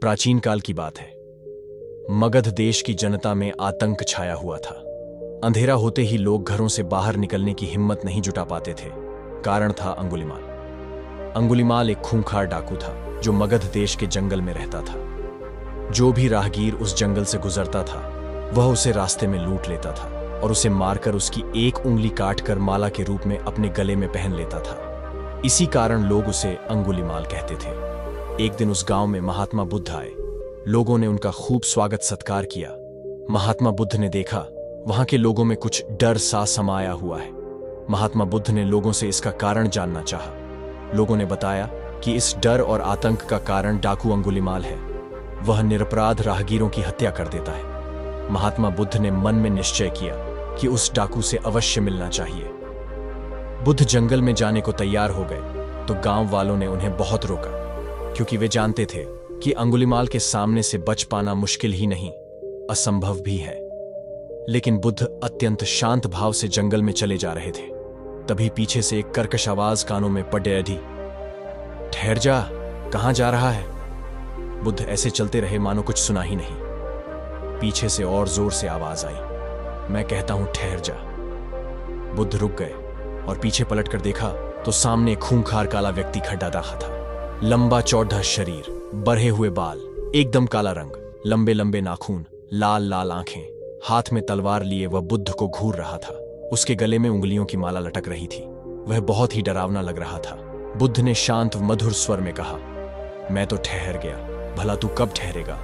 प्राचीन काल की बात है। मगध देश की जनता में आतंक छाया हुआ था। अंधेरा होते ही लोग घरों से बाहर निकलने की हिम्मत नहीं जुटा पाते थे। कारण था अंगुलिमाल। अंगुलिमाल एक खूंखार डाकू था जो मगध देश के जंगल में रहता था। जो भी राहगीर उस जंगल से गुजरता था वह उसे रास्ते में लूट लेता था और उसे मारकर उसकी एक उंगली काटकर माला के रूप में अपने गले में पहन लेता था। इसी कारण लोग उसे अंगुलिमाल कहते थे। एक दिन उस गांव में महात्मा बुद्ध आए। लोगों ने उनका खूब स्वागत सत्कार किया। महात्मा बुद्ध ने देखा वहां के लोगों में कुछ डर सा समाया हुआ है। महात्मा बुद्ध ने लोगों से इसका कारण जानना चाहा। लोगों ने बताया कि इस डर और आतंक का कारण डाकू अंगुलिमाल है। वह निरपराध राहगीरों की हत्या कर देता है। महात्मा बुद्ध ने मन में निश्चय किया कि उस डाकू से अवश्य मिलना चाहिए। बुद्ध जंगल में जाने को तैयार हो गए तो गांव वालों ने उन्हें बहुत रोका, क्योंकि वे जानते थे कि अंगुलिमाल के सामने से बच पाना मुश्किल ही नहीं, असंभव भी है। लेकिन बुद्ध अत्यंत शांत भाव से जंगल में चले जा रहे थे। तभी पीछे से एक कर्कश आवाज कानों में पड़ गई। ठहर जा, कहां जा रहा है? बुद्ध ऐसे चलते रहे मानो कुछ सुना ही नहीं। पीछे से और जोर से आवाज आई, मैं कहता हूं ठहर जा। बुद्ध रुक गए और पीछे पलटकर देखा तो सामने खूंखार काला व्यक्ति खड़ा रहा था। लंबा चौड़ा शरीर, बढ़े हुए बाल, एकदम काला रंग, लंबे लंबे नाखून, लाल लाल आंखें, हाथ में तलवार लिए वह बुद्ध को घूर रहा था। उसके गले में उंगलियों की माला लटक रही थी। वह बहुत ही डरावना लग रहा था। बुद्ध ने शांत मधुर स्वर में कहा, मैं तो ठहर गया, भला तू कब ठहरेगा?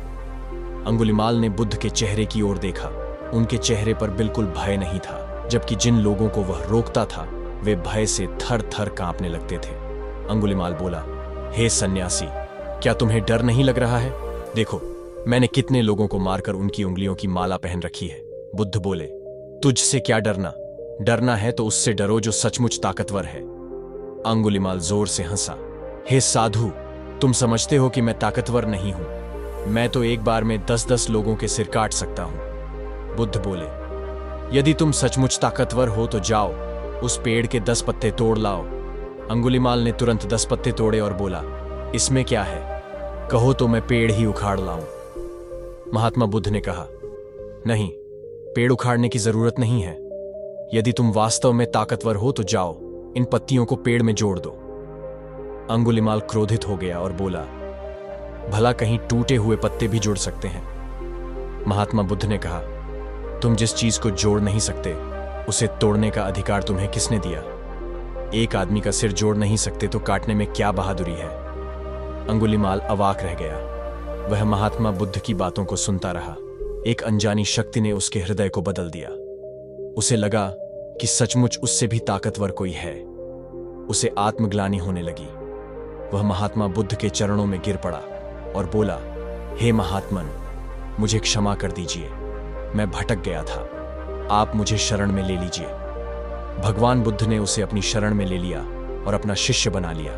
अंगुलिमाल ने बुद्ध के चेहरे की ओर देखा। उनके चेहरे पर बिल्कुल भय नहीं था, जबकि जिन लोगों को वह रोकता था वे भय से थर थर कांपने लगते थे। अंगुलिमाल बोला, हे सन्यासी, क्या तुम्हें डर नहीं लग रहा है? देखो, मैंने कितने लोगों को मारकर उनकी उंगलियों की माला पहन रखी है। बुद्ध बोले, तुझसे क्या डरना? डरना है तो उससे डरो जो सचमुच ताकतवर है। अंगुलिमाल जोर से हंसा, हे साधु, तुम समझते हो कि मैं ताकतवर नहीं हूं। मैं तो एक बार में 10-10 लोगों के सिर काट सकता हूं। बुद्ध बोले, यदि तुम सचमुच ताकतवर हो तो जाओ, उस पेड़ के 10 पत्ते तोड़ लाओ। अंगुलिमाल ने तुरंत 10 पत्ते तोड़े और बोला, इसमें क्या है? कहो तो मैं पेड़ ही उखाड़ लाऊं। महात्मा बुद्ध ने कहा, नहीं, पेड़ उखाड़ने की जरूरत नहीं है। यदि तुम वास्तव में ताकतवर हो तो जाओ, इन पत्तियों को पेड़ में जोड़ दो। अंगुलिमाल क्रोधित हो गया और बोला, भला कहीं टूटे हुए पत्ते भी जोड़ सकते हैं? महात्मा बुद्ध ने कहा, तुम जिस चीज को जोड़ नहीं सकते उसे तोड़ने का अधिकार तुम्हें किसने दिया? एक आदमी का सिर जोड़ नहीं सकते तो काटने में क्या बहादुरी है? अंगुलिमाल अवाक रह गया। वह महात्मा बुद्ध की बातों को सुनता रहा। एक अनजानी शक्ति ने उसके हृदय को बदल दिया। उसे लगा कि सचमुच उससे भी ताकतवर कोई है। उसे आत्मग्लानि होने लगी। वह महात्मा बुद्ध के चरणों में गिर पड़ा और बोला, हे महात्मन, मुझे क्षमा कर दीजिए, मैं भटक गया था, आप मुझे शरण में ले लीजिए। भगवान बुद्ध ने उसे अपनी शरण में ले लिया और अपना शिष्य बना लिया।